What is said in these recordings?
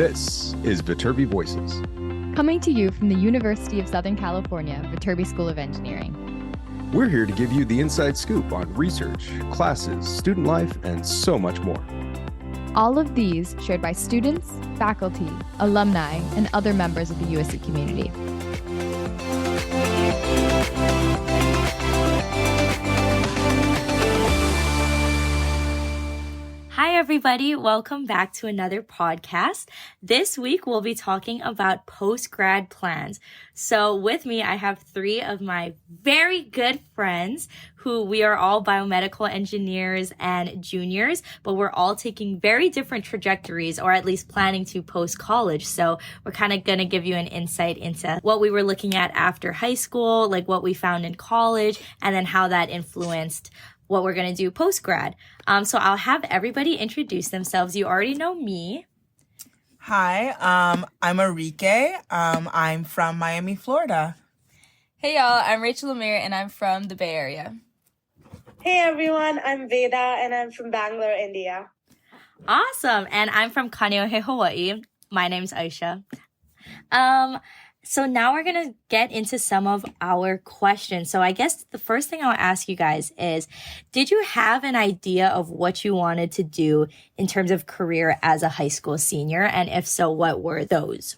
This is Viterbi Voices. Coming to you from the University of Southern California, Viterbi School of Engineering. We're here to give you the inside scoop on research, classes, student life, and so much more. All of these shared by students, faculty, alumni, and other members of the USC community. Hi, everybody. Welcome back to another podcast. This week, we'll be talking about post-grad plans. So with me, I have three of my very good friends who we are all biomedical engineers and juniors, but we're all taking very different trajectories, or at least planning to post-college. So we're kind of going to give you an insight into what we were looking at after high school, like what we found in college, and then how that influenced what we're going to do post-grad. So I'll have everybody introduce themselves. You already know me. Hi, I'm Enrique. I'm from Miami, Florida. Hey y'all, I'm Rachel Lemire and I'm from the Bay Area. Hey everyone, I'm Veda and I'm from Bangalore, India. Awesome. And I'm from Kaneohe, Hawaii. My name's Aisha. So now we're going to get into some of our questions. So I guess the first thing I'll ask you guys is, did you have an idea of what you wanted to do in terms of career as a high school senior? And if so, what were those?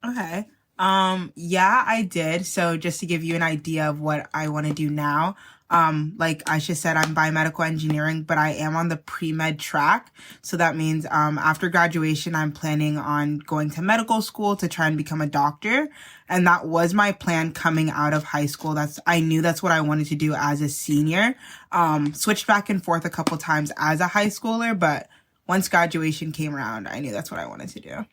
Okay. Yeah, I did. So just to give you an idea of what I want to do now, like Aisha said, I'm biomedical engineering, but I am on the pre-med track. So that means after graduation, I'm planning on going to medical school to try and become a doctor. And that was my plan coming out of high school. I knew that's what I wanted to do as a senior. Switched back and forth a couple times as a high schooler, but once graduation came around, I knew that's what I wanted to do.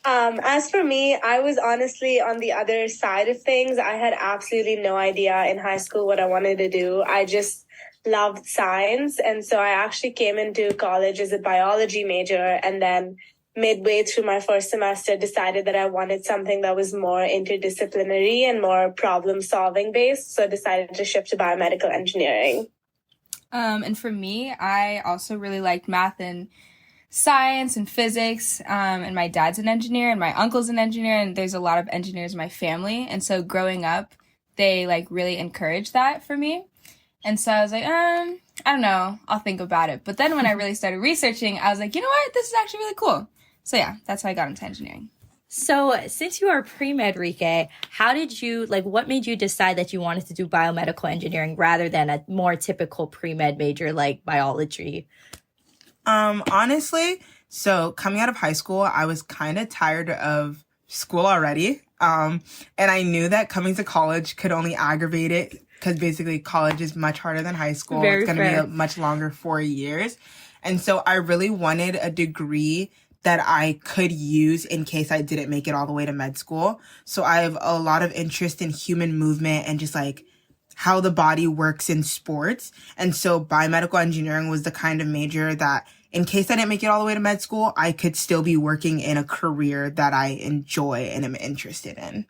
As for me, I was honestly on the other side of things. I had absolutely no idea in high school what I wanted to do. I just loved science. And so I actually came into college as a biology major, and then midway through my first semester decided that I wanted something that was more interdisciplinary and more problem solving based. So I decided to shift to biomedical engineering. And for me, I also really liked math and science and physics, and my dad's an engineer and my uncle's an engineer, and there's a lot of engineers in my family. And so growing up, they really encouraged that for me. And so I was like, I don't know, I'll think about it. But then when I really started researching, I was like, you know what, this is actually really cool. So yeah, that's how I got into engineering. So since you are pre-med, Enrique, how did you, what made you decide that you wanted to do biomedical engineering rather than a more typical pre-med major like biology? Honestly, so coming out of high school, I was kind of tired of school already. And I knew that coming to college could only aggravate it because basically college is much harder than high school. Very it's going to fair. be a much longer 4 years. And so I really wanted a degree that I could use in case I didn't make it all the way to med school. So I have a lot of interest in human movement and just how the body works in sports. And so biomedical engineering was the kind of major that in case I didn't make it all the way to med school, I could still be working in a career that I enjoy and am interested in.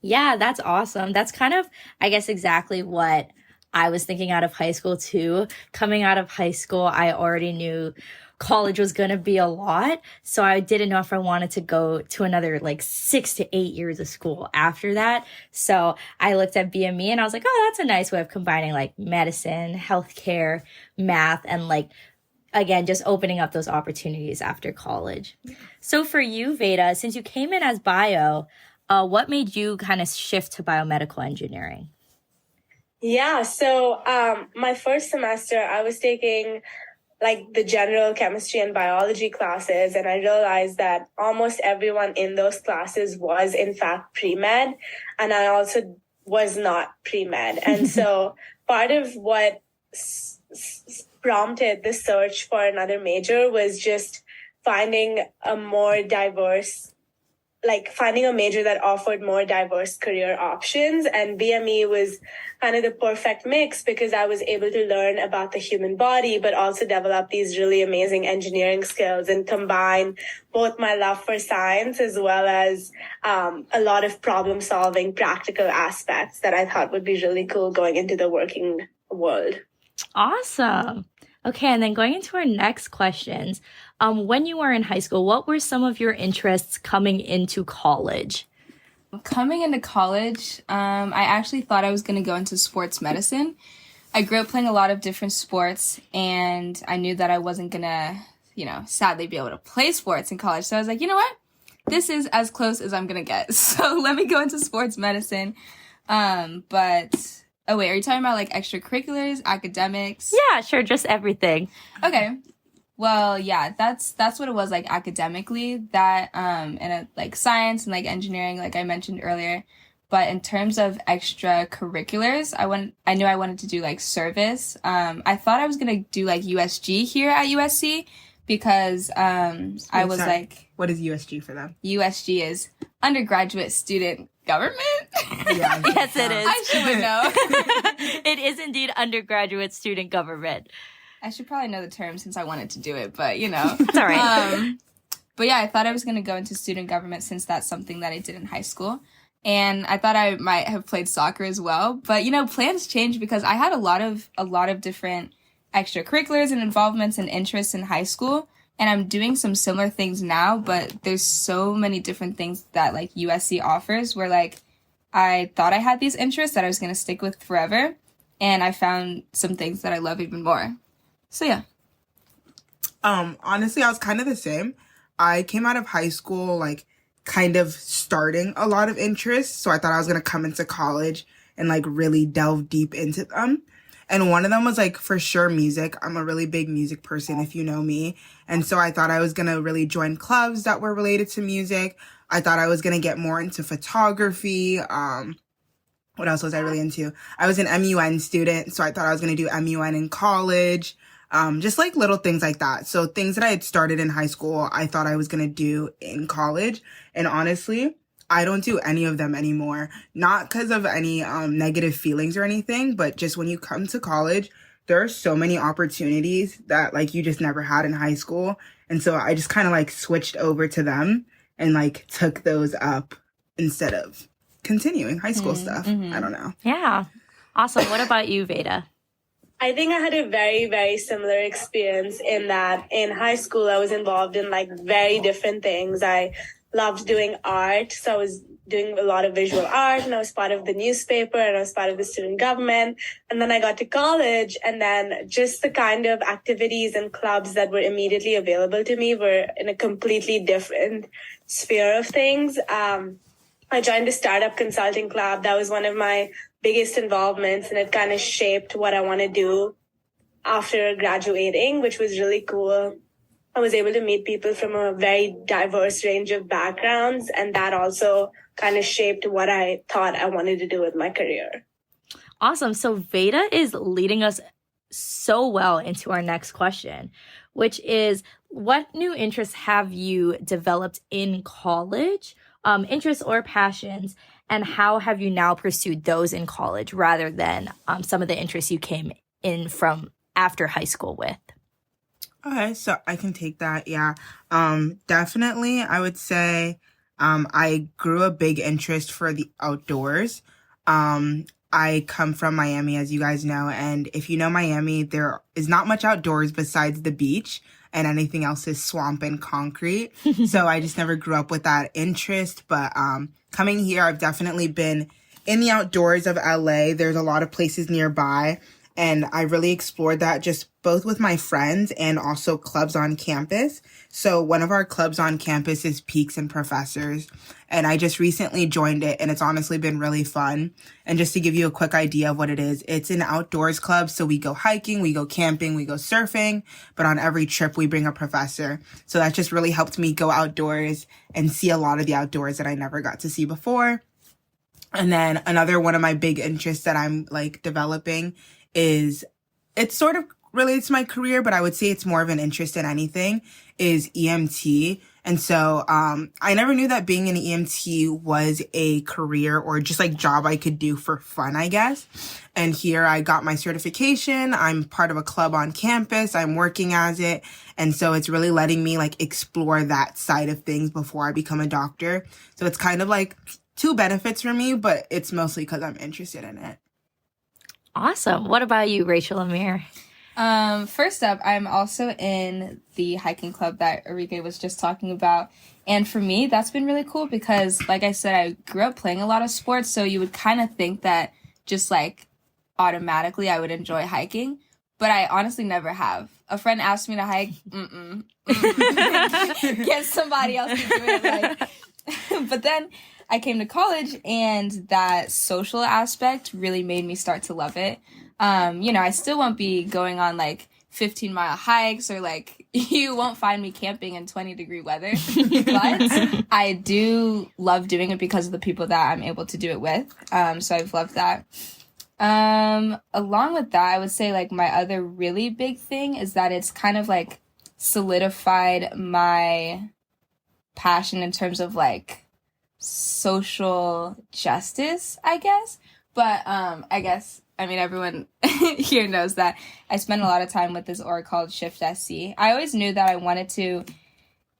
Yeah, that's awesome. That's kind of, I guess, exactly what I was thinking out of high school too. Coming out of high school, I already knew college was going to be a lot. So I didn't know if I wanted to go to another 6 to 8 years of school after that. So I looked at BME and I was like, oh, that's a nice way of combining medicine, healthcare, math, and again, just opening up those opportunities after college. So for you, Veda, since you came in as bio, what made you kind of shift to biomedical engineering? Yeah, so my first semester, I was taking the general chemistry and biology classes, and I realized that almost everyone in those classes was in fact pre-med, and I also was not pre-med. And so part of what prompted the search for another major was just finding a major that offered more diverse career options. And BME was kind of the perfect mix because I was able to learn about the human body, but also develop these really amazing engineering skills and combine both my love for science as well as a lot of problem solving practical aspects that I thought would be really cool going into the working world. Awesome. Okay, and then going into our next questions, when you were in high school, what were some of your interests coming into college? Coming into college, I actually thought I was going to go into sports medicine. I grew up playing a lot of different sports, and I knew that I wasn't going to, sadly be able to play sports in college. So I was like, you know what? This is as close as I'm going to get. So let me go into sports medicine. Oh wait, are you talking about like extracurriculars, academics? Yeah, sure, just everything. Okay. Well, yeah, that's what it was like academically, that and like science and like engineering, like I mentioned earlier. But in terms of extracurriculars, I knew I wanted to do like service. I thought I was gonna do like USG here at USC because I was like, what is USG for them? USG is undergraduate student government. Yeah, Yes, it is. I should know. It is indeed undergraduate student government. I should probably know the term since I wanted to do it, but It's all right. But yeah, I thought I was going to go into student government since that's something that I did in high school. And I thought I might have played soccer as well. But, plans changed because I had a lot of different extracurriculars and involvements and interests in high school. And I'm doing some similar things now, but there's so many different things that like USC offers where like I thought I had these interests that I was going to stick with forever. And I found some things that I love even more. So yeah. Honestly, I was kind of the same. I came out of high school, like, kind of starting a lot of interests. So I thought I was going to come into college and, like, really delve deep into them. And one of them was, like, for sure music. I'm a really big music person, if you know me. And so I thought I was going to really join clubs that were related to music. I thought I was going to get more into photography. What else was I really into? I was an MUN student, so I thought I was going to do MUN in college. Just like little things like that. So things that I had started in high school, I thought I was going to do in college. And honestly, I don't do any of them anymore. Not because of any negative feelings or anything, but just when you come to college, there are so many opportunities that like you just never had in high school. And so I just kind of like switched over to them and like took those up instead of continuing high school stuff. I don't know. Yeah. Awesome. What about you, Veda? I think I had a very, very similar experience in that in high school, I was involved in like very different things. I loved doing art. So I was doing a lot of visual art and I was part of the newspaper and I was part of the student government. And then I got to college and then just the kind of activities and clubs that were immediately available to me were in a completely different sphere of things. I joined a startup consulting club. That was one of my biggest involvements and it kind of shaped what I want to do after graduating, which was really cool. I was able to meet people from a very diverse range of backgrounds and that also kind of shaped what I thought I wanted to do with my career. Awesome. So Veda is leading us so well into our next question, which is what new interests have you developed in college, interests or passions, and how have you now pursued those in college rather than some of the interests you came in from after high school with? Okay, so I can take that. Yeah. Definitely, I would say I grew a big interest for the outdoors. I come from Miami, as you guys know, and if you know Miami, there is not much outdoors besides the beach, and anything else is swamp and concrete. So I just never grew up with that interest. But coming here, I've definitely been in the outdoors of LA. There's a lot of places nearby. And I really explored that just both with my friends and also clubs on campus. So one of our clubs on campus is Peaks and Professors. And I just recently joined it and it's honestly been really fun. And just to give you a quick idea of what it is, it's an outdoors club. So we go hiking, we go camping, we go surfing, but on every trip we bring a professor. So that just really helped me go outdoors and see a lot of the outdoors that I never got to see before. And then another one of my big interests that I'm like developing is, it's sort of related to my career, but I would say it's more of an interest in anything, is EMT. And so I never knew that being an EMT was a career or just like job I could do for fun, I guess. And here I got my certification. I'm part of a club on campus. I'm working as it. And so it's really letting me like explore that side of things before I become a doctor. So it's kind of like two benefits for me, but it's mostly because I'm interested in it. Awesome. What about you, Rachel Amir? First up, I'm also in the hiking club that Enrique was just talking about. And for me, that's been really cool because, like I said, I grew up playing a lot of sports. So you would kind of think that just like automatically I would enjoy hiking. But I honestly never have. A friend asked me to hike. Get somebody else to do it. But then I came to college and that social aspect really made me start to love it. I still won't be going on 15-mile hikes or you won't find me camping in 20-degree weather. But I do love doing it because of the people that I'm able to do it with. So I've loved that. Along with that, I would say my other really big thing is that it's kind of solidified my passion in terms of social justice, I guess. But everyone here knows that I spend a lot of time with this org called Shift SC. I always knew that I wanted to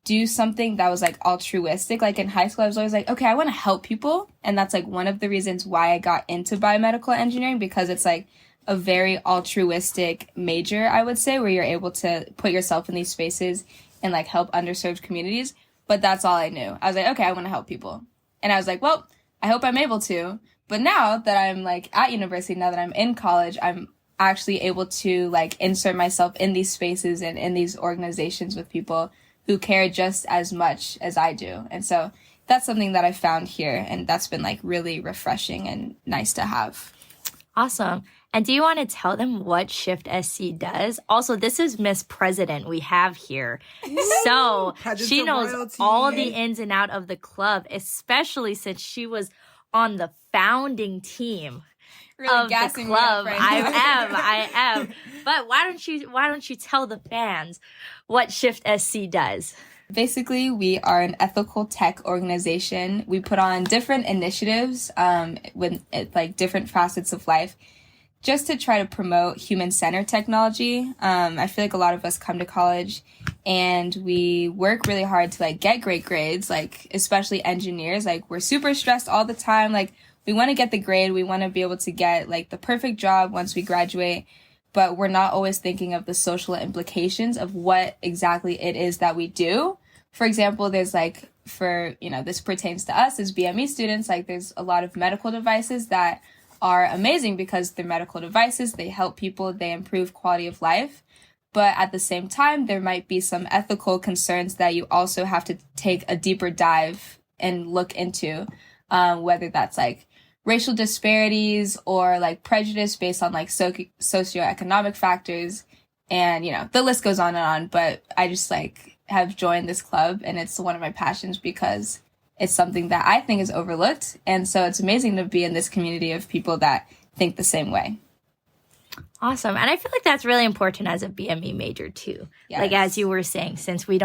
do something that was altruistic. In high school, I was always okay, I want to help people. And that's one of the reasons why I got into biomedical engineering, because it's a very altruistic major, I would say, where you're able to put yourself in these spaces and help underserved communities. But that's all I knew. I was okay, I want to help people. And I was well, I hope I'm able to. But now that I'm at university, now that I'm in college, I'm actually able to insert myself in these spaces and in these organizations with people who care just as much as I do. And so that's something that I found here, and that's been really refreshing and nice to have. Awesome. And do you want to tell them what Shift SC does? Also, this is Miss President we have here. So she knows all the ins and out of the club, especially since she was on the founding team really of the club. I am. But why don't you tell the fans what Shift SC does? Basically, we are an ethical tech organization. We put on different initiatives with different facets of life just to try to promote human-centered technology. I feel a lot of us come to college and we work really hard to get great grades, especially engineers. We're super stressed all the time. We want to get the grade. We want to be able to get the perfect job once we graduate, but we're not always thinking of the social implications of what exactly it is that we do. For example, there's this pertains to us as BME students, there's a lot of medical devices that are amazing because they're medical devices. They help people. They improve quality of life. But at the same time, there might be some ethical concerns that you also have to take a deeper dive and look into, whether that's racial disparities or prejudice based on socioeconomic factors. And, the list goes on and on. But I just have joined this club, and it's one of my passions because it's something that I think is overlooked. And so it's amazing to be in this community of people that think the same way. Awesome. And I feel that's really important as a BME major too. Yes. As you were saying, since we're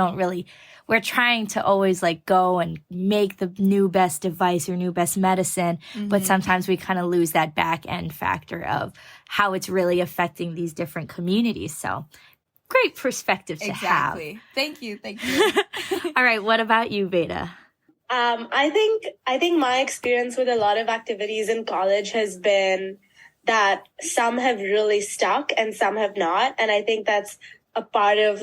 trying to always go and make the new best device or new best medicine, but sometimes we kind of lose that back end factor of how it's really affecting these different communities. So great perspective to have. Thank you. All right. What about you, Veda? I think my experience with a lot of activities in college has been that some have really stuck and some have not. And I think that's a part of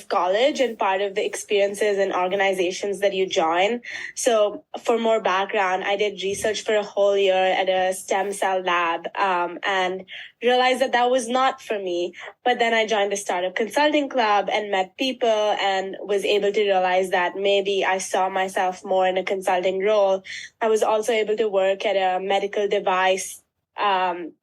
college and part of the experiences and organizations that you join. So for more background, I did research for a whole year at a stem cell lab, and realized that was not for me. But then I joined the startup consulting club and met people and was able to realize that maybe I saw myself more in a consulting role. I was also able to work at a medical device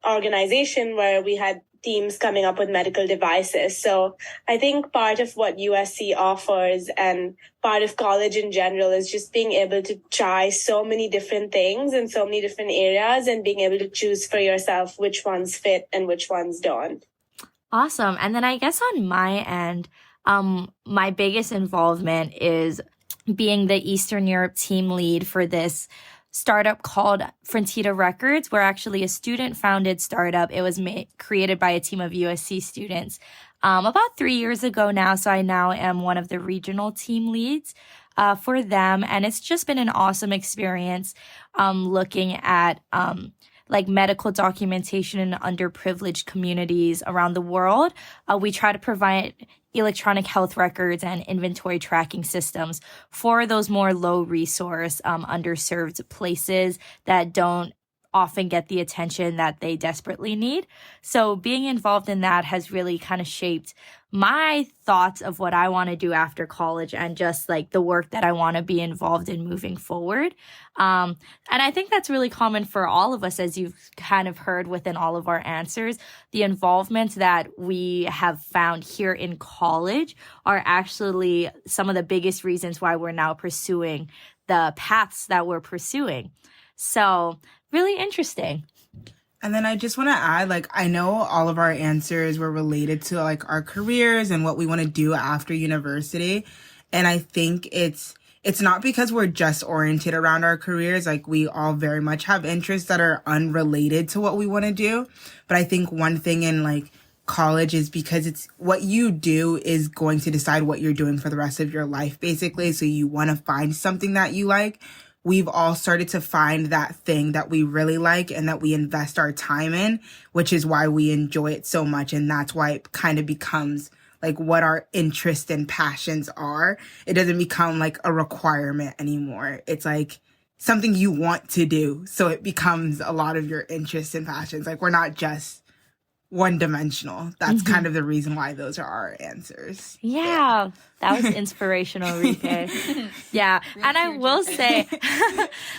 organization where we had teams coming up with medical devices. So I think part of what USC offers and part of college in general is just being able to try so many different things in so many different areas and being able to choose for yourself which ones fit and which ones don't. Awesome. And then I guess on my end, my biggest involvement is being the Eastern Europe team lead for this startup called Frontita Records. We're actually a student-founded startup. It was created by a team of USC students about 3 years ago now. So I now am one of the regional team leads for them. And it's just been an awesome experience looking at like medical documentation in underprivileged communities around the world. We try to provide electronic health records and inventory tracking systems for those more low resource, underserved places that don't often get the attention that they desperately need. So being involved in that has really kind of shaped my thoughts of what I want to do after college and just like the work that I want to be involved in moving forward. And I think that's really common for all of us, as you've kind of heard within all of our answers. The involvement that we have found here in college are actually some of the biggest reasons why we're now pursuing the paths that we're pursuing. So really interesting. And then I just want to add, like, I know all of our answers were related to like our careers and what we want to do after university. And I think it's not because we're just oriented around our careers. Like, we all very much have interests that are unrelated to what we want to do. But I think one thing in like college is because it's what you do is going to decide what you're doing for the rest of your life, basically. So you want to find something that you like. We've all started to find that thing that we really like and that we invest our time in, which is why we enjoy it so much. And that's why it kind of becomes like what our interests and passions are. It doesn't become like a requirement anymore. It's like something you want to do. So it becomes a lot of your interests and passions. Like, we're not just one dimensional. That's kind of the reason why those are our answers. Yeah. That was inspirational, Rike. Yeah. And I will say,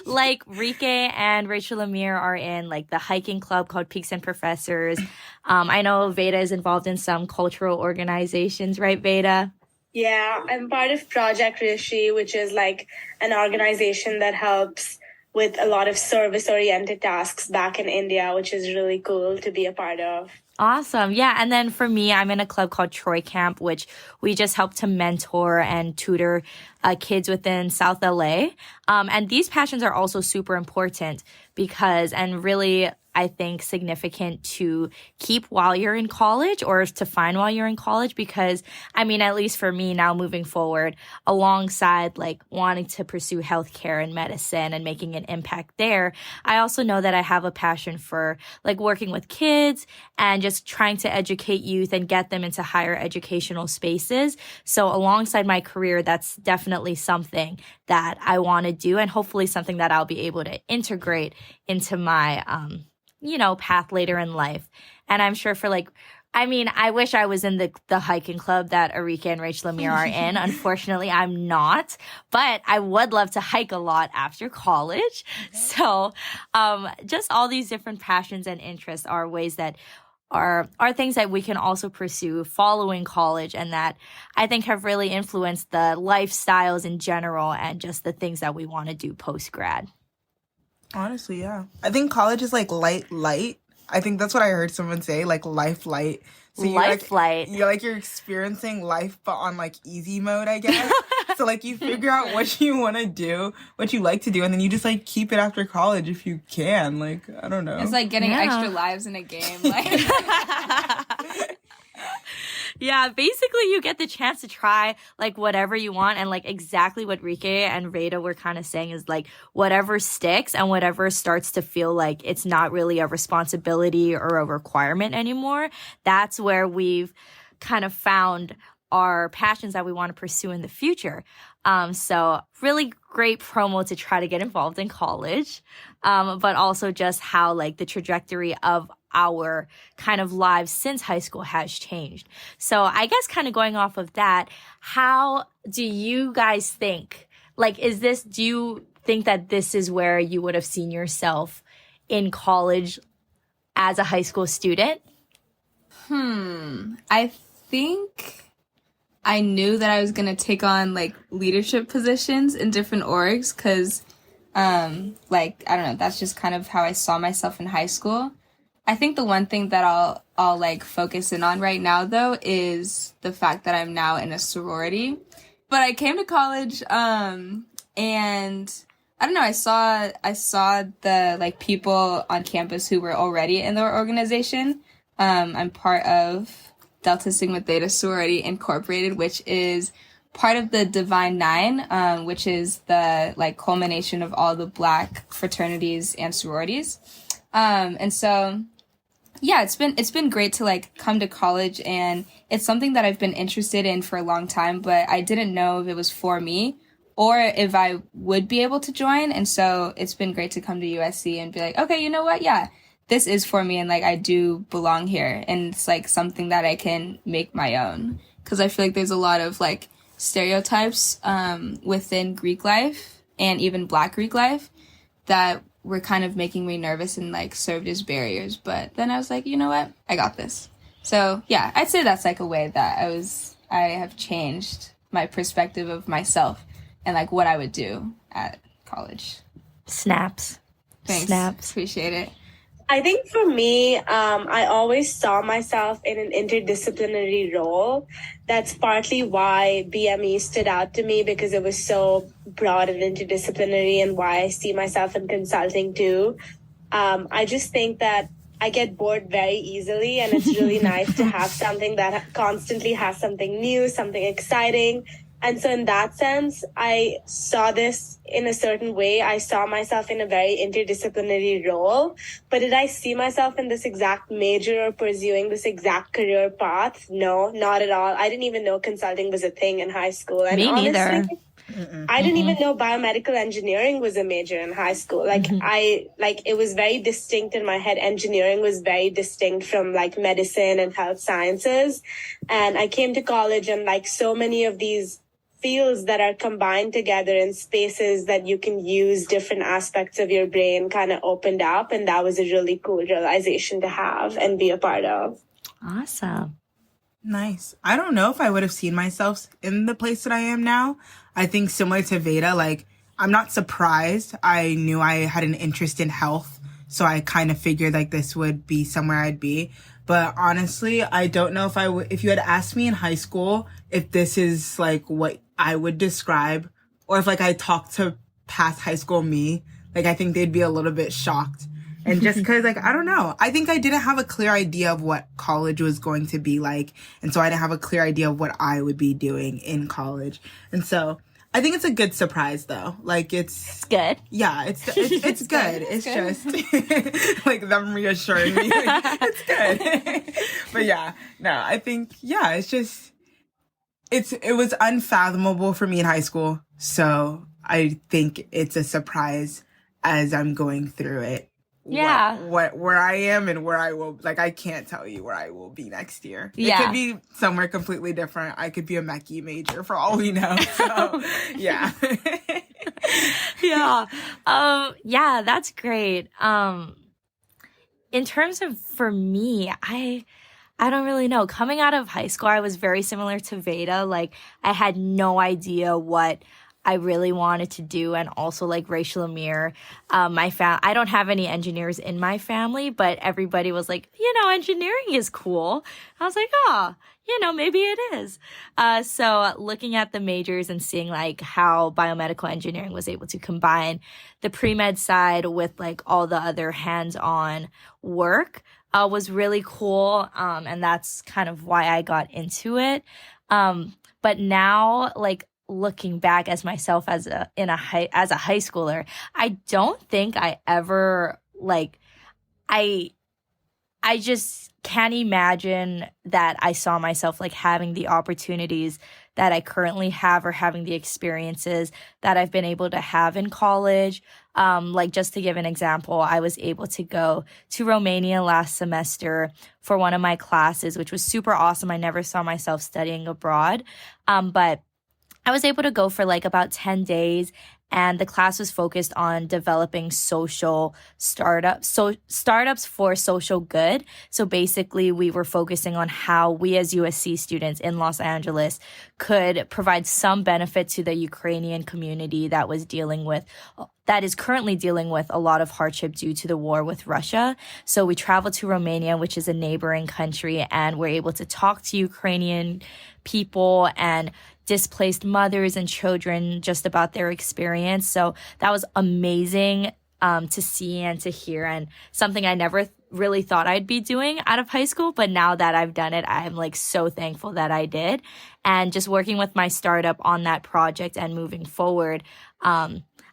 like, Rike and Rachel Lemire are in like the hiking club called Peaks and Professors. I know Veda is involved in some cultural organizations, right, Veda? Yeah, I'm part of Project Rishi, which is like an organization that helps with a lot of service-oriented tasks back in India, which is really cool to be a part of. Awesome. Yeah. And then for me, I'm in a club called Troy Camp, which we just help to mentor and tutor kids within South LA. And these passions are also super important because, and really, I think, significant to keep while you're in college or to find while you're in college, because I mean, at least for me now moving forward, alongside like wanting to pursue healthcare and medicine and making an impact there, I also know that I have a passion for like working with kids and just trying to educate youth and get them into higher educational spaces. So alongside my career, that's definitely something that I want to do, and hopefully something that I'll be able to integrate into my path later in life. And I'm sure for like, I mean, I wish I was in the hiking club that Arika and Rachel Lemire are in. Unfortunately, I'm not, but I would love to hike a lot after college. So just all these different passions and interests are ways that are things that we can also pursue following college, and that I think have really influenced the lifestyles in general and just the things that we want to do post-grad. Honestly, yeah. I think college is like light. I think that's what I heard someone say, like life light. So you're experiencing life, but on like easy mode, I guess. So like you figure out what you want to do, what you like to do, and then you just like keep it after college if you can. Like, I don't know. It's like getting extra lives in a game. Like. Yeah, basically you get the chance to try like whatever you want, and like exactly what Rike and Veda were kind of saying is like whatever sticks and whatever starts to feel like it's not really a responsibility or a requirement anymore. That's where we've kind of found our passions that we want to pursue in the future. So really great promo to try to get involved in college, but also just how like the trajectory of our kind of lives since high school has changed. So I guess kind of going off of that, how do you guys think, like, do you think that this is where you would have seen yourself in college as a high school student? I think I knew that I was going to take on like leadership positions in different orgs because, like, I don't know, that's just kind of how I saw myself in high school. I think the one thing that I'll like focus in on right now though is the fact that I'm now in a sorority. But I came to college and I don't know, I saw the like people on campus who were already in their organization. I'm part of Delta Sigma Theta Sorority Incorporated, which is part of the Divine Nine, which is the like culmination of all the Black fraternities and sororities. And so yeah, it's been great to like come to college, and it's something that I've been interested in for a long time, but I didn't know if it was for me or if I would be able to join. And so it's been great to come to USC and be like, okay, you know what? Yeah, this is for me, and like I do belong here, and it's like something that I can make my own, because I feel like there's a lot of like stereotypes within Greek life and even Black Greek life that were kind of making me nervous and like served as barriers. But then I was like, you know what? I got this. So yeah, I'd say that's like a way that I have changed my perspective of myself and like what I would do at college. Snaps. Thanks. Snaps. Appreciate it. I think for me, I always saw myself in an interdisciplinary role. That's partly why BME stood out to me, because it was so broad and interdisciplinary, and why I see myself in consulting too. I just think that I get bored very easily, and it's really nice to have something that constantly has something new, something exciting. And so in that sense, I saw this in a certain way. I saw myself in a very interdisciplinary role. But did I see myself in this exact major or pursuing this exact career path? No, not at all. I didn't even know consulting was a thing in high school. And Me neither. honestly, I didn't even know biomedical engineering was a major in high school. It was very distinct in my head. Engineering was very distinct from like medicine and health sciences. And I came to college, and like so many of these fields that are combined together in spaces that you can use different aspects of your brain kind of opened up. And that was a really cool realization to have and be a part of. Awesome. Nice. I don't know if I would have seen myself in the place that I am now. I think similar to Veda, like, I'm not surprised. I knew I had an interest in health, so I kind of figured like this would be somewhere I'd be. But honestly, I don't know if you had asked me in high school if this is like what I would describe, or if like I talked to past high school me, like I think they'd be a little bit shocked. And just cause like, I don't know, I think I didn't have a clear idea of what college was going to be like. And so I didn't have a clear idea of what I would be doing in college. And so I think it's a good surprise though. Like it's good. Yeah, it's good. It's just like them reassuring me like, it's good. But yeah, no, I think, yeah, it's just, it was unfathomable for me in high school. So I think it's a surprise as I'm going through it. Yeah. Where I am and where I will, like, I can't tell you where I will be next year. Yeah. It could be somewhere completely different. I could be a Mechie major for all we know. So, yeah. Yeah. Yeah, that's great. In terms of, for me, I don't really know. Coming out of high school, I was very similar to Veda. Like, I had no idea what I really wanted to do. And also, like Rachel Amir, I don't have any engineers in my family, but everybody was like, engineering is cool. I was like, maybe it is. So looking at the majors and seeing like how biomedical engineering was able to combine the pre-med side with like all the other hands-on work was really cool. And that's kind of why I got into it. But now, like, looking back as myself as a high schooler, I don't think I ever I just can't imagine that I saw myself like having the opportunities that I currently have, or having the experiences that I've been able to have in college. Like, just to give an example, I was able to go to Romania last semester for one of my classes, which was super awesome. I never saw myself studying abroad. But I was able to go for like about 10 days, and the class was focused on developing social startups for social good. So basically, we were focusing on how we as USC students in Los Angeles could provide some benefit to the Ukrainian community that is currently dealing with a lot of hardship due to the war with Russia. So we traveled to Romania, which is a neighboring country, and we're able to talk to Ukrainian people and displaced mothers and children just about their experience. So that was amazing to see and to hear, and something I never really thought I'd be doing out of high school. But now that I've done it, I'm like so thankful that I did. And just working with my startup on that project and moving forward,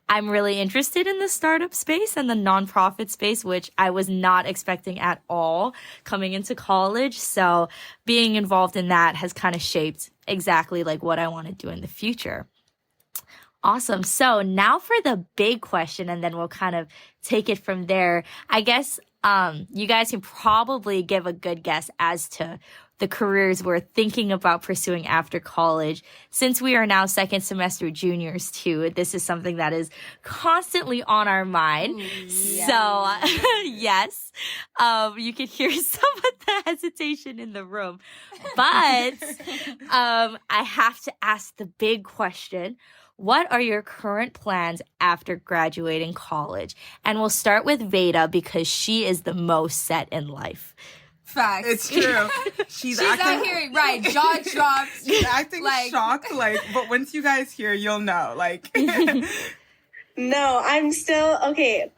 I'm really interested in the startup space and the nonprofit space, which I was not expecting at all coming into college. So being involved in that has kind of shaped exactly like what I want to do in the future. Awesome. So now for the big question, and then we'll kind of take it from there. I guess you guys can probably give a good guess as to the careers we're thinking about pursuing after college. Since we are now second semester juniors too, this is something that is constantly on our mind. So yes, you can hear some of the hesitation in the room, but I have to ask the big question. What are your current plans after graduating college? And we'll start with Veda because she is the most set in life. Facts. It's true. She's acting, out here, right? Jaw dropped. She's acting like, shocked, like. But once you guys hear, you'll know, like. No, I'm still okay.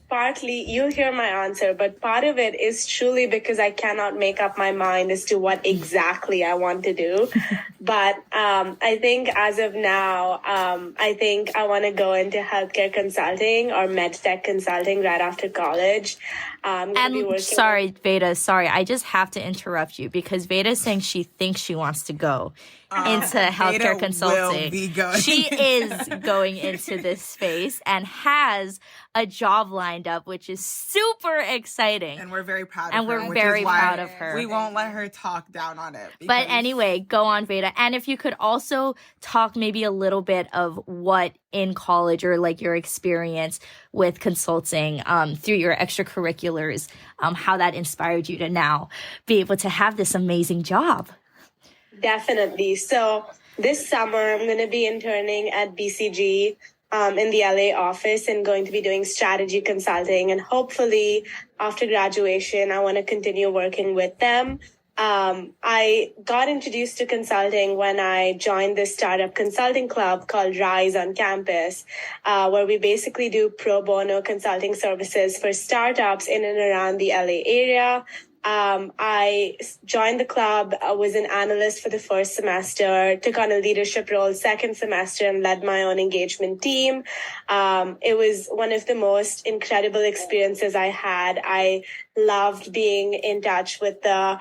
Partly you hear my answer, but part of it is truly because I cannot make up my mind as to what exactly I want to do. But I think as of now, I think I want to go into healthcare consulting or med tech consulting right after college. Sorry, Veda, I just have to interrupt you because Veda is saying she thinks she wants to go into healthcare consulting. She is going into this space and has a job lined up, which is super exciting. And we're very proud of her. And we're very proud of her. We won't let her talk down on it. But anyway, go on, Veda. And if you could also talk maybe a little bit of what in college or like your experience with consulting through your extracurriculars, how that inspired you to now be able to have this amazing job. Definitely. So this summer, I'm going to be interning at BCG in the LA office and going to be doing strategy consulting. And hopefully after graduation, I want to continue working with them. I got introduced to consulting when I joined this startup consulting club called Rise on campus, where we basically do pro bono consulting services for startups in and around the LA area. I joined the club, was an analyst for the first semester, took on a leadership role second semester and led my own engagement team. It was one of the most incredible experiences I had. I loved being in touch with the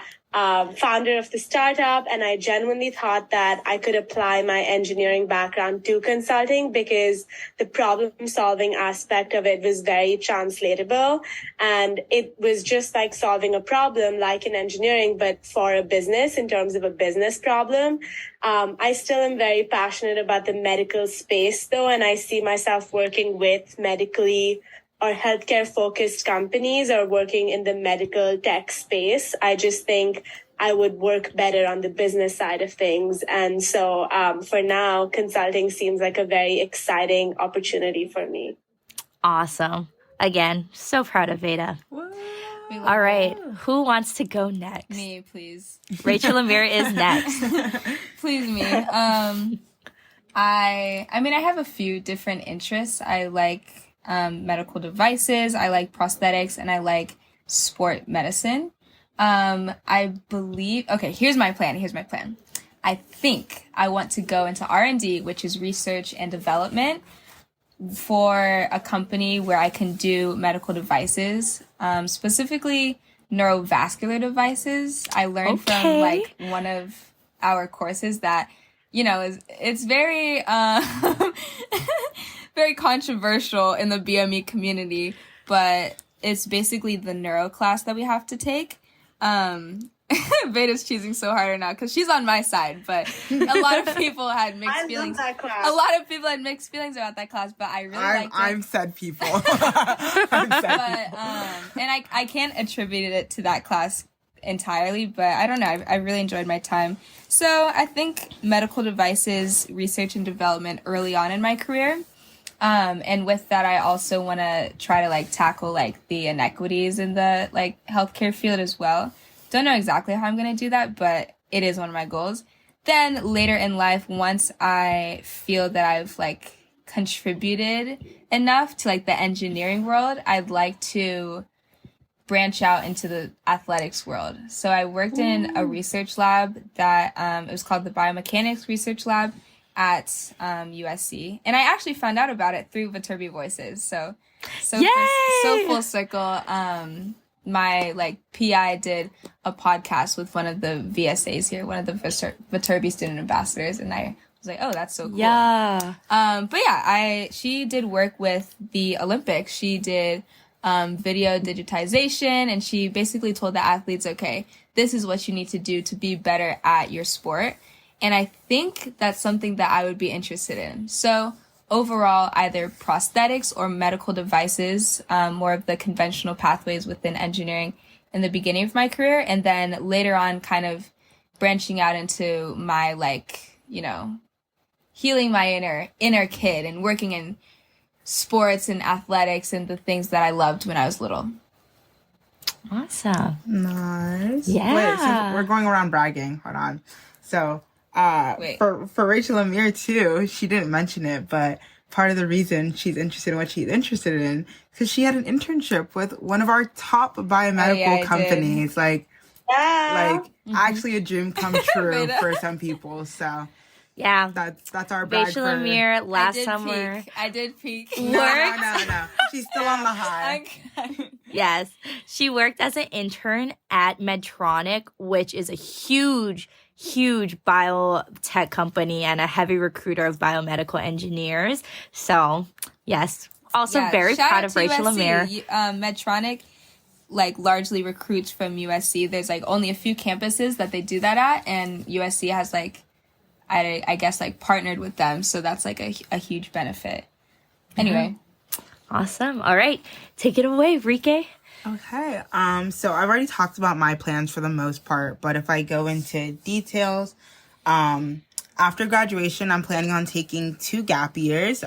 founder of the startup, and I genuinely thought that I could apply my engineering background to consulting because the problem-solving aspect of it was very translatable, and it was just like solving a problem like in engineering, but for a business in terms of a business problem. I still am very passionate about the medical space, though, and I see myself working with medically or healthcare-focused companies or working in the medical tech space. I just think I would work better on the business side of things. And so for now, consulting seems like a very exciting opportunity for me. Awesome. Again, so proud of Veda. All right. Who wants to go next? Me, please. Rachel Amir is next. Please, me. I mean, I have a few different interests. I like medical devices, I like prosthetics, and I like sport medicine. I believe, okay, here's my plan. I think I want to go into R&D, which is research and development, for a company where I can do medical devices, specifically neurovascular devices. I learned from like one of our courses that, you know, it's very, very controversial in the BME community, but it's basically the neuro class that we have to take. Veda's choosing so hard right now because she's on my side, but a lot of people had mixed feelings. Love that class. A lot of people had mixed feelings about that class, but I really liked it. I'm said people. And I can't attribute it to that class entirely, but I don't know. I really enjoyed my time. So I think medical devices, research and development early on in my career. And with that, I also want to try to like tackle like the inequities in the like healthcare field as well. Don't know exactly how I'm going to do that, but it is one of my goals. Then later in life, once I feel that I've like contributed enough to like the engineering world, I'd like to branch out into the athletics world. So I worked in a research lab that it was called the Biomechanics Research Lab. at USC, and I actually found out about it through Viterbi Voices. So Yay! Full circle. My like PI did a podcast with one of the VSAs here, one of the Viterbi student ambassadors, and I was like, oh, that's so cool. Yeah. But yeah, she did work with the Olympics. She did video digitization, and she basically told the athletes, okay, this is what you need to do to be better at your sport. And I think that's something that I would be interested in. So overall, either prosthetics or medical devices, more of the conventional pathways within engineering in the beginning of my career. And then later on, kind of branching out into my, like, you know, healing my inner kid and working in sports and athletics and the things that I loved when I was little. Awesome. Nice. Yeah. Wait, so we're going around bragging. Hold on. So, for Rachel Amir too, she didn't mention it, but part of the reason she's interested in what she's interested in because she had an internship with one of our top biomedical companies. Like actually a dream come true for some people. So Yeah. that's our brag Rachel for Amir last summer. I did peak. No. She's still on the high. Yes. She worked as an intern at Medtronic, which is a huge biotech company and a heavy recruiter of biomedical engineers. So, yes. Also very shout proud out of to Rachel USC. Amir. Medtronic like largely recruits from USC. There's like only a few campuses that they do that at, and USC has like I guess like partnered with them, so that's like a huge benefit. Anyway. Awesome. All right. Take it away, Rike. Okay. So I've already talked about my plans for the most part, but if I go into details, after graduation, I'm planning on taking 2 gap years.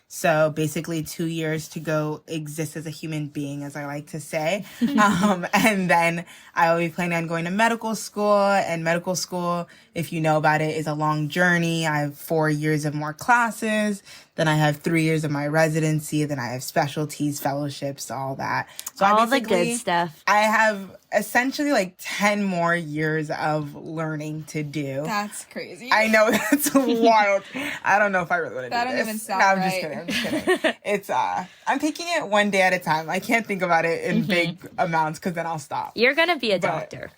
So basically 2 years to go exist as a human being, as I like to say. And then I will be planning on going to medical school, and medical school, if you know about it, is a long journey. I have 4 years of more classes. Then I have 3 years of my residency. Then I have specialties, fellowships, all that. So all the good stuff. I have essentially like 10 more years of learning to do. That's crazy. I know, that's wild. I don't know if I really want to do this. That don't even sound no, I'm right. just kidding. It's, I'm taking it one day at a time. I can't think about it in big amounts because then I'll stop. You're going to be a doctor.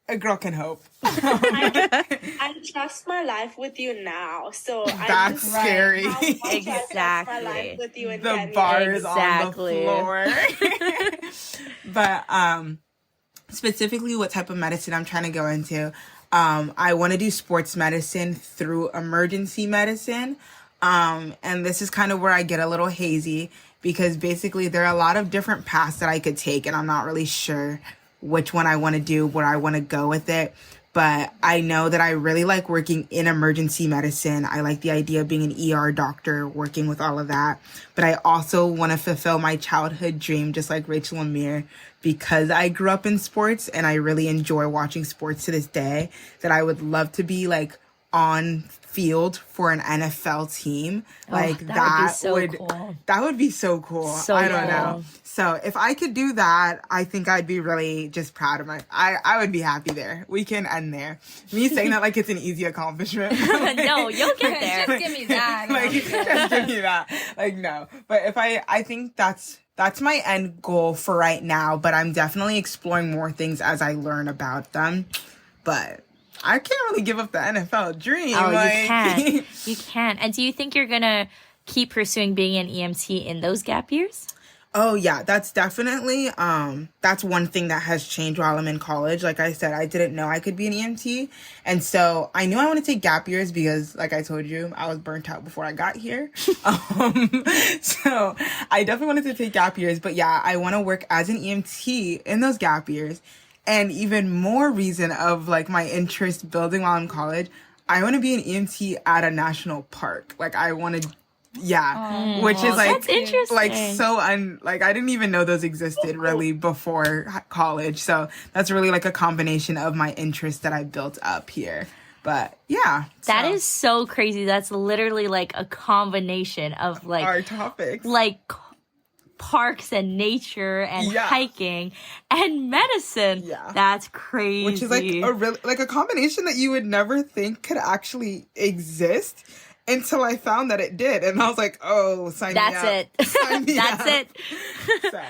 A girl can hope. I trust my life with you now, so That's scary. Exactly. My life with you in The 10 bar years. is on the floor. But specifically what type of medicine I'm trying to go into, I want to do sports medicine through emergency medicine. And this is kind of where I get a little hazy because basically there are a lot of different paths that I could take, and I'm not really sure which one I want to do, where I want to go with it. But I know that I really like working in emergency medicine. I like the idea of being an ER doctor, working with all of that. But I also want to fulfill my childhood dream, just like Rachel Amir, because I grew up in sports and I really enjoy watching sports to this day, that I would love to be like on field for an NFL team. Like that would be so cool. I don't know. So if I could do that, I think I'd be really just proud of I would be happy there. We can end there. Me saying that like it's an easy accomplishment. No, you'll get there. Just give me that. Like, just give me that. Like, no. But if I think that's my end goal for right now, but I'm definitely exploring more things as I learn about them. But I can't really give up the NFL dream. Oh, like, you can. You can. And do you think you're going to keep pursuing being an EMT in those gap years? Oh, yeah, that's definitely, that's one thing that has changed while I'm in college. Like I said, I didn't know I could be an EMT. And so I knew I wanted to take gap years because, like I told you, I was burnt out before I got here. So I definitely wanted to take gap years. But yeah, I want to work as an EMT in those gap years. And even more reason of like my interest building while I'm in college, I want to be an EMT at a national park. Like I want to, which is like, that's interesting. like so like I didn't even know those existed really before college. So that's really like a combination of my interest that I built up here. But yeah. That is so crazy. That's literally like a combination of like our topics. Like parks and nature and Yeah. hiking and medicine. Yeah. That's crazy. Which is like a really like a combination that you would never think could actually exist until I found that it did. And I was like, oh, sign me up. That's it. Sign me That's up. it. So,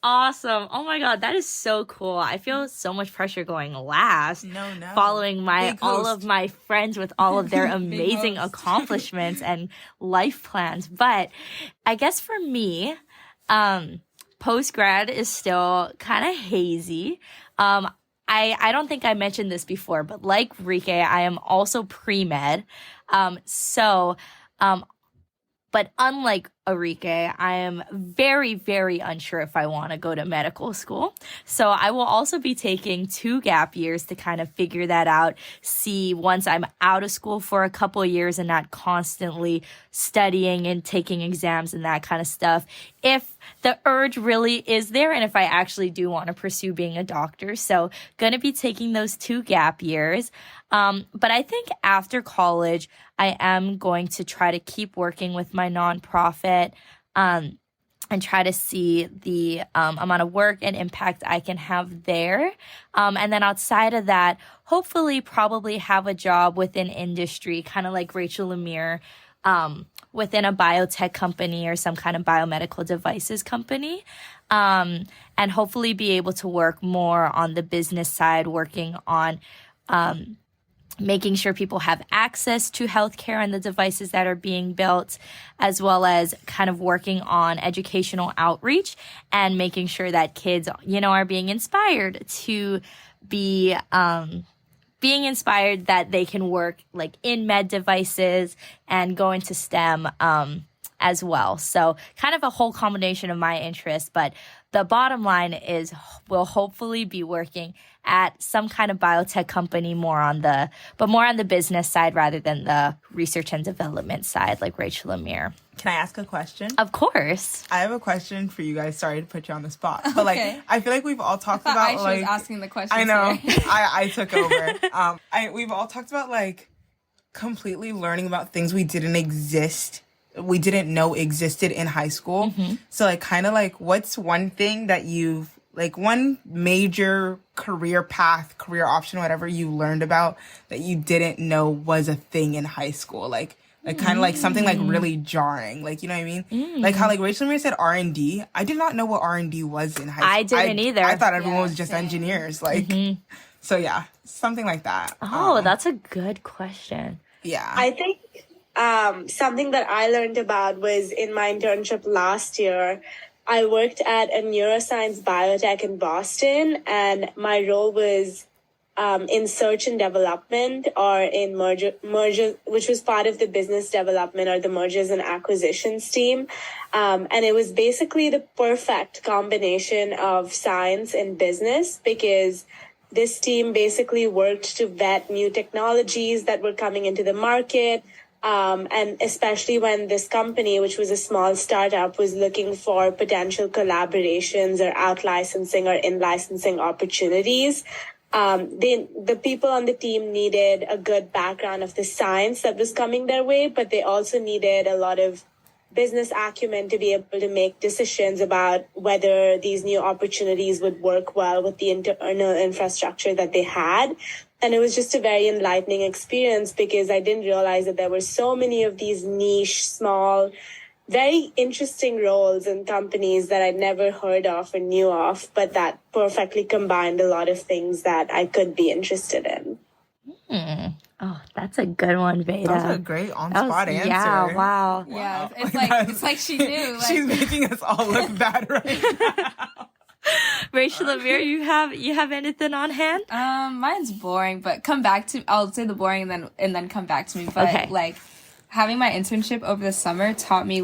Awesome. Oh my God, that is so cool. I feel so much pressure going last. no. Following Big all host. of my friends with all of their amazing host. accomplishments and life plans. But I guess for me, post-grad is still kind of hazy. I don't think I mentioned this before, but like Rike, I am also pre-med. But unlike Arike, I am very, very unsure if I want to go to medical school. So I will also be taking 2 gap years to kind of figure that out, see once I'm out of school for a couple of years and not constantly studying and taking exams and that kind of stuff, if the urge really is there and if I actually do want to pursue being a doctor. So going to be taking those 2 gap years. But I think after college, I am going to try to keep working with my nonprofit and try to see the amount of work and impact I can have there. And then outside of that, hopefully probably have a job within industry, kind of like Rachel Lemire, within a biotech company or some kind of biomedical devices company. And hopefully be able to work more on the business side, working on making sure people have access to healthcare and the devices that are being built, as well as kind of working on educational outreach and making sure that kids, are being inspired to be, being inspired that they can work like in med devices and go into STEM, as well. So kind of a whole combination of my interests, but the bottom line is we'll hopefully be working at some kind of biotech company more on the business side rather than the research and development side, like Rachel Lemire. Can I ask a question? Of course. I have a question for you guys. Sorry to put you on the spot, but Okay. I feel like we've all talked I about thought Aisha was asking the questions. I know. here. I took over. We've all talked about completely learning about things we didn't know existed in high school. Mm-hmm. So what's one thing that you've one major career path, career option, whatever you learned about that you didn't know was a thing in high school? Something really jarring. You know what I mean? Like how Rachel Lemire said R&D. I did not know what R&D was in high school. I didn't either. I thought everyone was just same. engineers. So yeah, something like that. Oh, that's a good question. Yeah. I think something that I learned about was in my internship last year. I worked at a neuroscience biotech in Boston, and my role was in search and development or in merger, which was part of the business development or the mergers and acquisitions team. And it was basically the perfect combination of science and business because this team basically worked to vet new technologies that were coming into the market. And especially when this company, which was a small startup, was looking for potential collaborations or out-licensing or in-licensing opportunities. The people on the team needed a good background of the science that was coming their way, but they also needed a lot of business acumen to be able to make decisions about whether these new opportunities would work well with the internal infrastructure that they had. And it was just a very enlightening experience because I didn't realize that there were so many of these niche, small, very interesting roles in companies that I'd never heard of or knew of, but that perfectly combined a lot of things that I could be interested in. Oh, that's a good one, Veda. That was a great on-spot answer. Yeah, wow. Yeah, Wow. it's like she knew. She's making us all look bad right now. Rachel Lemire, you have anything on hand? Mine's boring, but I'll say the boring and then come back to me. But Okay. having my internship over the summer taught me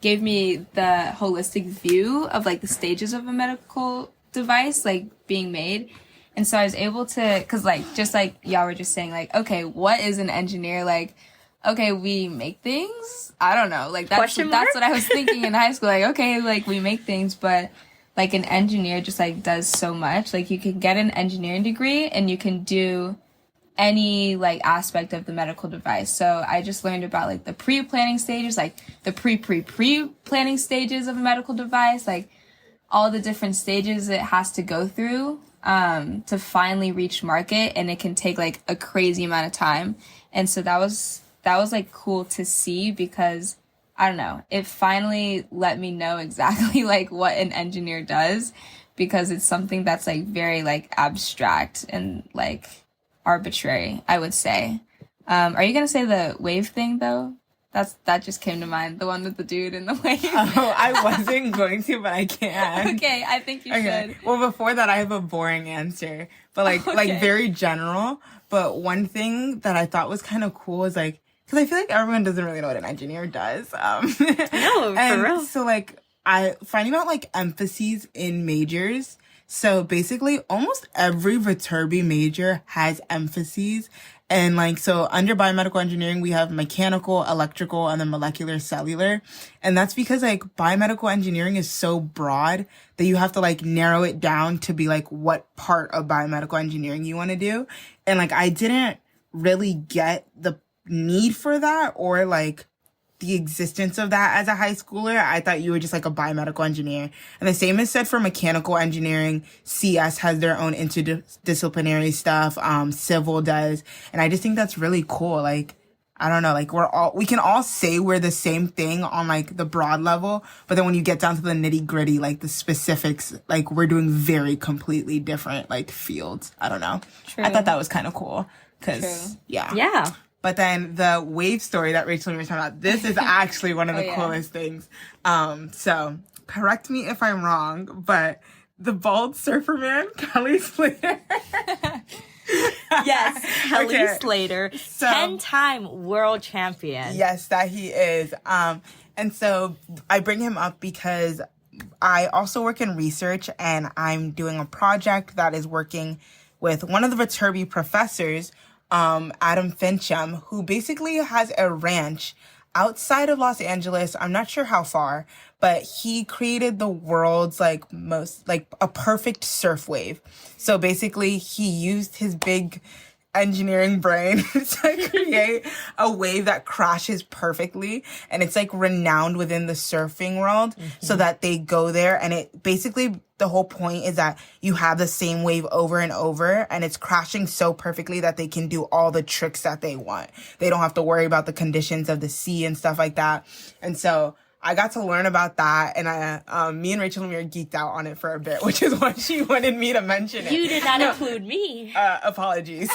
gave me the holistic view of the stages of a medical device being made. And so I was able to, cause just like y'all were just saying, okay, what is an engineer? Okay, we make things. I don't know. That's what I was thinking in high school. Okay, we make things, but an engineer just does so much. You can get an engineering degree and you can do any like aspect of the medical device. So I just learned about like the pre-planning stages, like the pre-planning stages of a medical device, like all the different stages it has to go through to finally reach market, and it can take like a crazy amount of time. And so that was like cool to see, because I don't know, it finally let me know exactly like what an engineer does, because it's something that's like very like abstract and like arbitrary, I would say. Are you gonna say the wave thing though? That just came to mind, the one with the dude in the wave. Oh, I wasn't going to, but I can. Okay, I think you should. Well, before that, I have a boring answer, but like very general. But one thing that I thought was kind of cool is like, because I feel like everyone doesn't really know what an engineer does. No, for real. So like finding out like emphases in majors. So basically, almost every Viterbi major has emphases. And like, so under biomedical engineering, we have mechanical, electrical, and then molecular cellular. And that's because like biomedical engineering is so broad that you have to like narrow it down to be like what part of biomedical engineering you want to do. And like, I didn't really get the need for that, or like the existence of that as a high schooler. I thought you were just like a biomedical engineer. And the same is said for mechanical engineering. CS has their own interdisciplinary stuff. Civil does. And I just think that's really cool. Like, I don't know, like we can all say we're the same thing on like the broad level, but then when you get down to the nitty gritty, like the specifics, like we're doing very completely different like fields. I don't know. True. I thought that was kind of cool. Cause Yeah. But then the wave story that Rachel was talking about, this is actually one of the coolest things. So correct me if I'm wrong, but the bald surfer man, Kelly Slater. Yes, Kelly Okay. Slater, So- 10-time world champion. Yes, that he is. And so I bring him up because I also work in research, and I'm doing a project that is working with one of the Viterbi professors, Adam Fincham, who basically has a ranch outside of Los Angeles. I'm not sure how far, but he created the world's like most like a perfect surf wave. So basically he used his big engineering brain to create a wave that crashes perfectly, and it's like renowned within the surfing world, so that they go there, and it basically, the whole point is that you have the same wave over and over, and it's crashing so perfectly that they can do all the tricks that they want. They don't have to worry about the conditions of the sea and stuff like that. And so I got to learn about that, and me and Rachel were geeked out on it for a bit, which is why she wanted me to mention it. You did not include me. Apologies.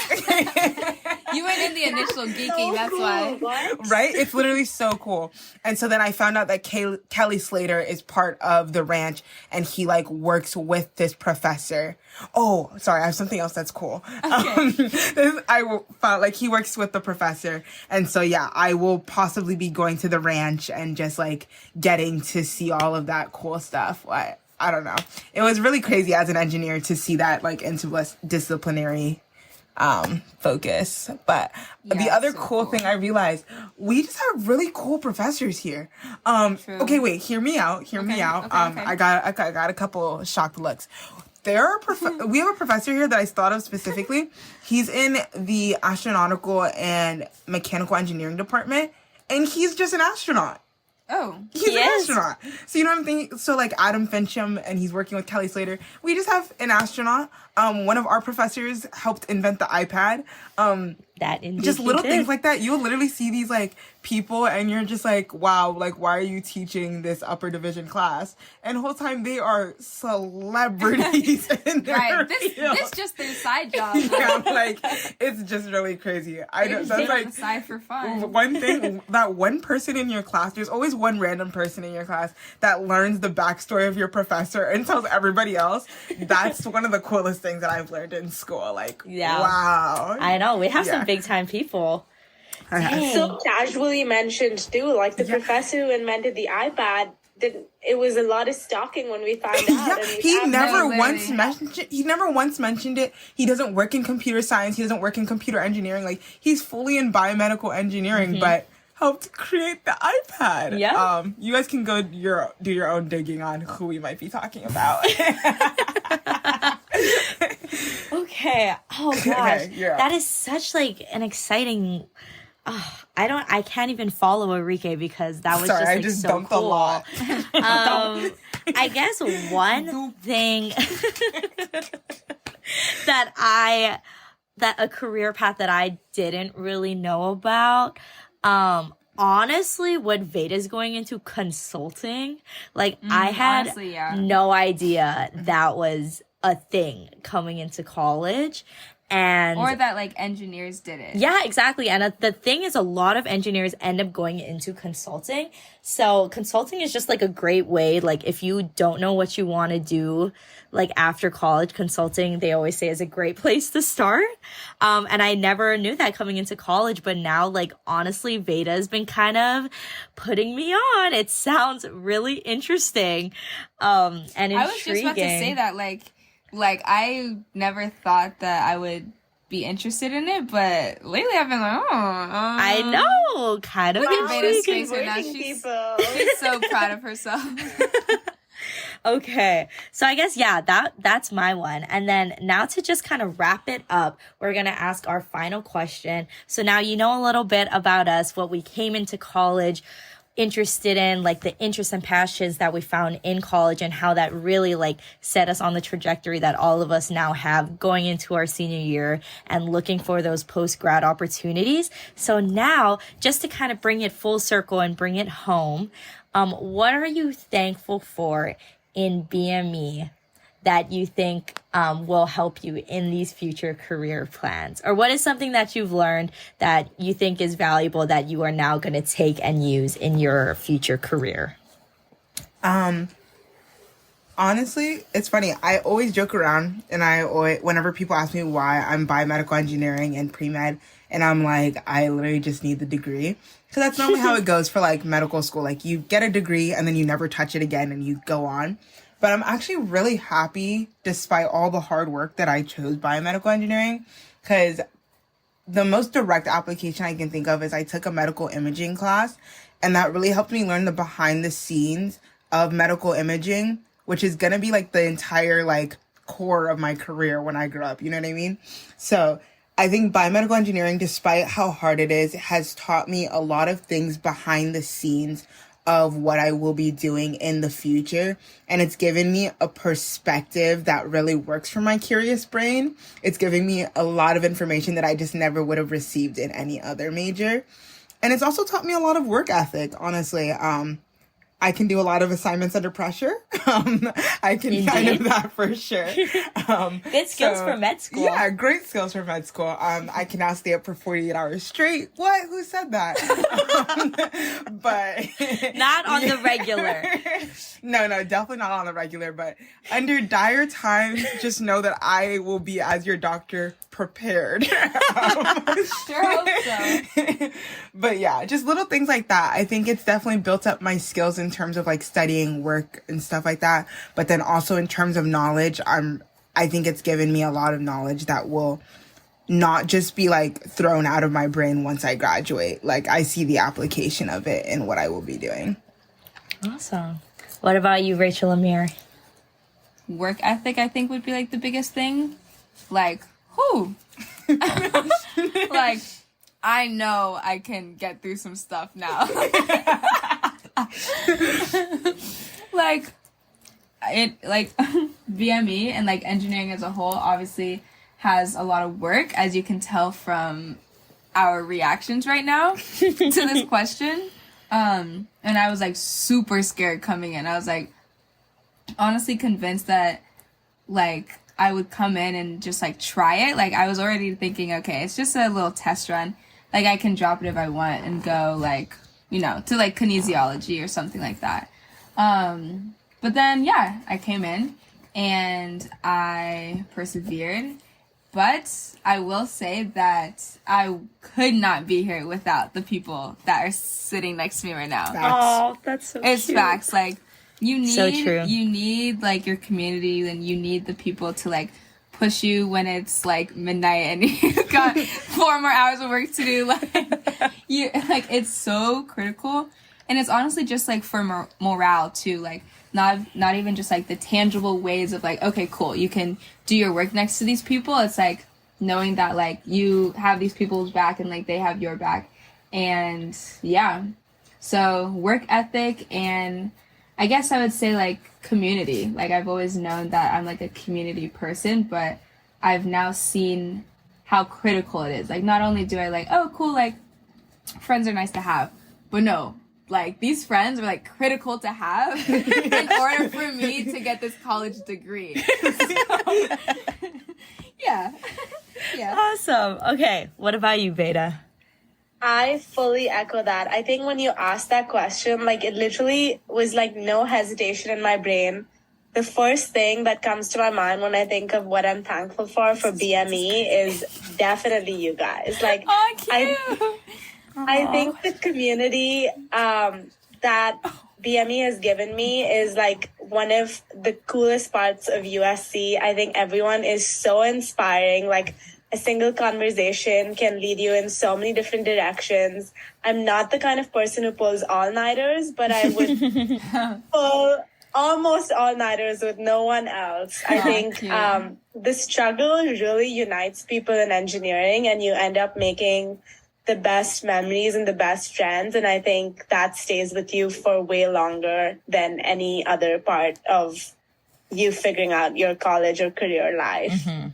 You went in the initial geeking, that's why. What? Right? It's literally so cool. And so then I found out that Kelly Slater is part of the ranch, and he like works with this professor. Oh, sorry, I have something else that's cool. I found like he works with the professor. And so yeah, I will possibly be going to the ranch and just like getting to see all of that cool stuff. I don't know. It was really crazy as an engineer to see that like interdisciplinary focus. But the other so cool thing I realized, we just have really cool professors here. True. Okay, wait, hear me out. Okay. I got a couple shocked looks. There are we have a professor here that I thought of specifically. He's in the astronautical and mechanical engineering department, and he's just an astronaut. Oh. He's an astronaut. So you know what I'm thinking? So like Adam Fincham, and he's working with Kelly Slater. We just have an astronaut. One of our professors helped invent the iPad. That indeed Just little he things did. like that. You'll literally see these like people, and you're just like, wow, like why are you teaching this upper division class? And the whole time they are celebrities in their Right. field. This just their side job. Yeah, like it's just really crazy. I know that's like aside for fun. one thing, that one person in your class, there's always one random person in your class that learns the backstory of your professor and tells everybody else. That's one of the coolest things that I've learned in school. Like, Yeah. wow. I know, we have Yeah. some big time people. Dang. So casually mentioned too, like the professor who invented the iPad. It was a lot of stalking when we found out. Yeah, and we he have never no once way. mentioned it. He never once mentioned it. He doesn't work in computer science. He doesn't work in computer engineering. Like he's fully in biomedical engineering, but helped create the iPad. Yeah. You guys can go do your own digging on who we might be talking about. Okay. Oh gosh. Okay, yeah. That is such like an exciting I can't even follow Enrique because that was Sorry, just I like just so dumped cool. a lot. I guess one thing that a career path that I didn't really know about, honestly, what Veda's going into consulting, like I had honestly, yeah. no idea that was a thing coming into college. And Or that like engineers did it. yeah, exactly. And the thing is, a lot of engineers end up going into consulting. So consulting is just like a great way. Like if you don't know what you want to do, like after college, consulting, they always say is a great place to start. And I never knew that coming into college, but now like honestly, Veda has been kind of putting me on. It sounds really interesting. And intriguing. I was just about to say that like I never thought that I would be interested in it, but lately I've been like, I know, kind of Look at Veda's intriguing. face right now. Working She's people. so proud of herself. Okay, so I guess yeah, that's my one. And then now to just kind of wrap it up, we're gonna ask our final question. So now you know a little bit about us, what we came into college interested in, like the interests and passions that we found in college and how that really like set us on the trajectory that all of us now have going into our senior year and looking for those post-grad opportunities. So now just to kind of bring it full circle and bring it home, what are you thankful for in BME that you think will help you in these future career plans? Or what is something that you've learned that you think is valuable that you are now going to take and use in your future career? Honestly, it's funny. I always joke around, and whenever people ask me why I'm biomedical engineering and pre-med, and I'm like, I literally just need the degree. Because that's normally how it goes for like medical school. Like you get a degree and then you never touch it again and you go on. But I'm actually really happy, despite all the hard work, that I chose biomedical engineering, because the most direct application I can think of is I took a medical imaging class, and that really helped me learn the behind the scenes of medical imaging, which is going to be like the entire like core of my career when I grow up. You know what I mean? So I think biomedical engineering, despite how hard it is, has taught me a lot of things behind the scenes of what I will be doing in the future. And it's given me a perspective that really works for my curious brain. It's giving me a lot of information that I just never would have received in any other major. And it's also taught me a lot of work ethic, honestly. I can do a lot of assignments under pressure. I can kind of that for sure. Good skills for med school. Yeah, great skills for med school. I can now stay up for 48 hours straight. What? Who said that? But Not on the regular. No, definitely not on the regular. But under dire times, just know that I will be, as your doctor, prepared. Sure hope so. But yeah, just little things like that. I think it's definitely built up my skills in terms of like studying work and stuff like that. But then also in terms of knowledge, I think it's given me a lot of knowledge that will not just be like thrown out of my brain once I graduate. Like I see the application of it in what I will be doing. Awesome. What about you, Rachel Amir? Work ethic, I think, would be like the biggest thing. Like, like, I know I can get through some stuff now. like BME and like engineering as a whole obviously has a lot of work, as you can tell from our reactions right now to this question. And I was like super scared coming in. I was like honestly convinced that like I would come in and just like try it. Like I was already thinking, okay, it's just a little test run. Like I can drop it if I want and go like, you know, to like kinesiology or something like that. But then, yeah, I came in and I persevered. But I will say that I could not be here without the people that are sitting next to me right now. Oh, that's so It's cute. facts. Like you need, So true. you need like your community, and you need the people to like push you when it's like midnight and you got 4 more hours of work to do. Like it's so critical, and it's honestly just like for morale too. Like not even just like the tangible ways of like, okay, cool, you can do your work next to these people. It's like knowing that like you have these people's back and like they have your back. And yeah, so work ethic, and I guess I would say like community. Like I've always known that I'm like a community person, but I've now seen how critical it is. Like not only do I like, oh cool, like friends are nice to have, but no, like these friends are like critical to have in order for me to get this college degree. So, yeah. Yeah. Awesome. Okay, what about you, Veda? I fully echo that. I think when you asked that question, like it literally was like no hesitation in my brain. The first thing that comes to my mind when I think of what I'm thankful for BME is definitely you guys. Like, Oh, cute. I think the community that BME has given me is like one of the coolest parts of USC. I think everyone is so inspiring. Like a single conversation can lead you in so many different directions. I'm not the kind of person who pulls all-nighters, but I would pull almost all-nighters with no one else. I think the struggle really unites people in engineering, and you end up making the best memories and the best friends. And I think that stays with you for way longer than any other part of you figuring out your college or career life. Mm-hmm.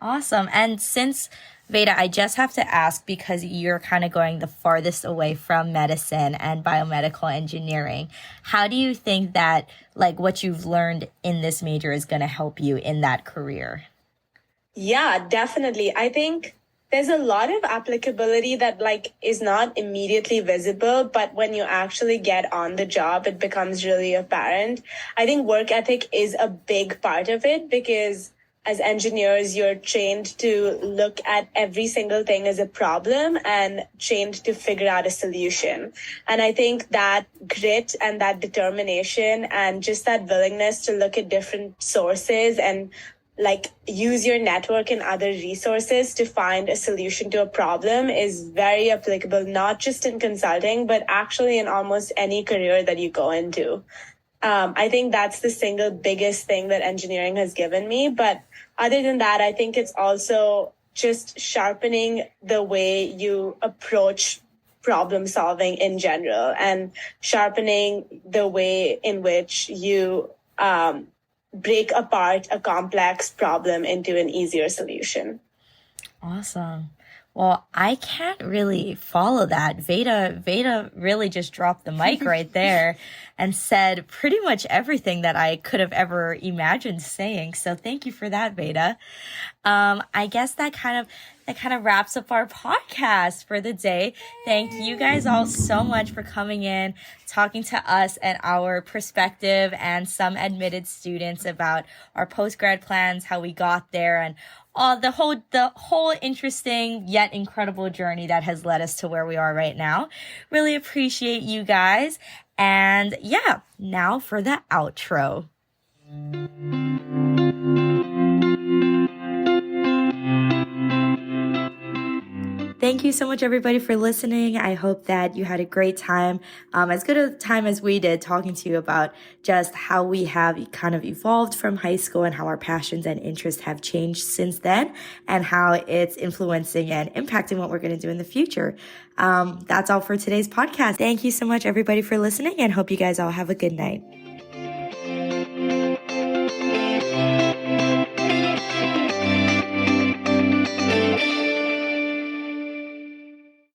Awesome. And since, Veda, I just have to ask, because you're kind of going the farthest away from medicine and biomedical engineering, how do you think that like what you've learned in this major is going to help you in that career? Yeah, definitely. I think there's a lot of applicability that like is not immediately visible, but when you actually get on the job, it becomes really apparent. I think work ethic is a big part of it, because as engineers, you're trained to look at every single thing as a problem and trained to figure out a solution. And I think that grit and that determination and just that willingness to look at different sources and like use your network and other resources to find a solution to a problem is very applicable, not just in consulting, but actually in almost any career that you go into. I think that's the single biggest thing that engineering has given me. But other than that, I think it's also just sharpening the way you approach problem solving in general, and sharpening the way in which you break apart a complex problem into an easier solution. Awesome. Well, I can't really follow that. Veda really just dropped the mic right there and said pretty much everything that I could have ever imagined saying. So thank you for that, Veda. I guess that kind of wraps up our podcast for the day. Thank you guys all so much for coming in, talking to us and our perspective and some admitted students about our post-grad plans, how we got there, and the whole interesting yet incredible journey that has led us to where we are right now. Really appreciate you guys. And yeah, now for the outro. Thank you so much, everybody, for listening. I hope that you had a great time, as good a time as we did, talking to you about just how we have kind of evolved from high school and how our passions and interests have changed since then, and how it's influencing and impacting what we're going to do in the future. That's all for today's podcast. Thank you so much, everybody, for listening, and hope you guys all have a good night.